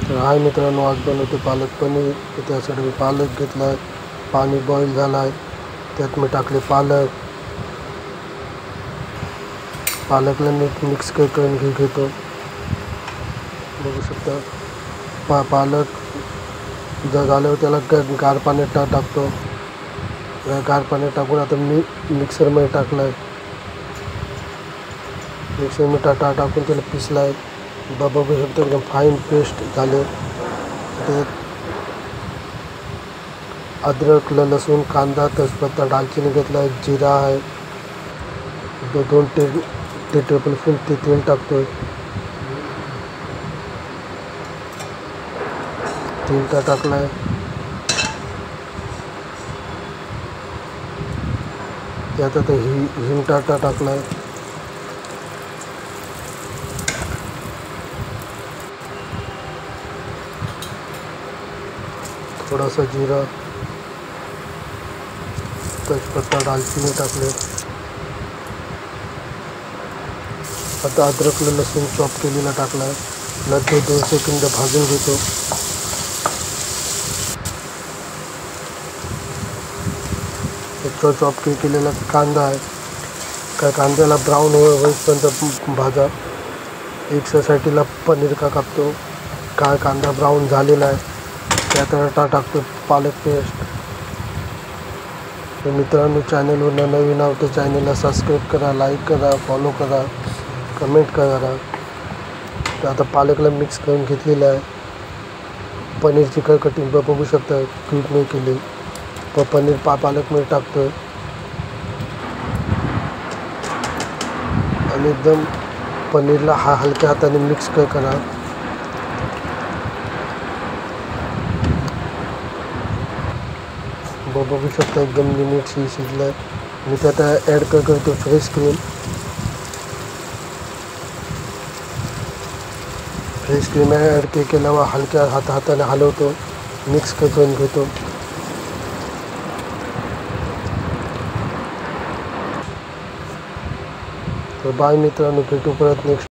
तर हाय मित्रांनो, आज बनवतो पालक पनीर. त्यासाठी मी पालक घेतला आहे, पाणी बॉईल झाला आहे, त्यात मी टाकले पालकला नीट मिक्स करून घेतो. बघू शकता पालक जर झाल्यावर त्याला गार पाण्यात टाकतो. गार पाण्यात टाकून आता मी मिक्सरमध्ये टाकला आहे. मिक्सरमध्ये टाकून त्याला पिसला आहे. बघू शकता एकदम फाईन पेस्ट झाले. त्यात अद्रक, लसूण, कांदा, तेजपत्ता, दालचिनी घेतला आहे, जिरा आहे, 2 टेबलस्पून तेल टाकतोय. तेल टाकला आहे. त्यात आता हिंग टाकला आहे. थोडासा जिरा, तेजपत्ता, दालचिनी टाकले. आता अद्रक, लसूण चॉप केलेला टाकला आहे. नंतर 2 सेकंद भाजून घेतो. चॉप केलेला कांदा आहे, कांद्याला ब्राऊन होईपर्यंत भाजा. एक साईडला पनीर कापतो. कांदा ब्राऊन झालेला आहे, त्यात टाकतो पालक पेस्ट. तर मित्रांनो, चॅनलवर नवीन आहोत तर चॅनलला सबस्क्राईब करा, लाईक करा, फॉलो करा, कमेंट करा. तर आता पालकला मिक्स करून घेतलेलं आहे. पनीरची कटिंग बघू शकता, क्यूब नाही केली. पनीर पालकमध्ये टाकतो आणि एकदम पनीरला हलक्या हाताने मिक्स करा. बघू शकता एकदम नीट शिजलं आहे. मी त्यात ॲड करतो फ्रेश क्रीम ॲड केल्यावर हलक्या हाताने हलवतो, मिक्स करून घेतो. तर बाय मित्रांनो, भेटू परत नेक्स्ट.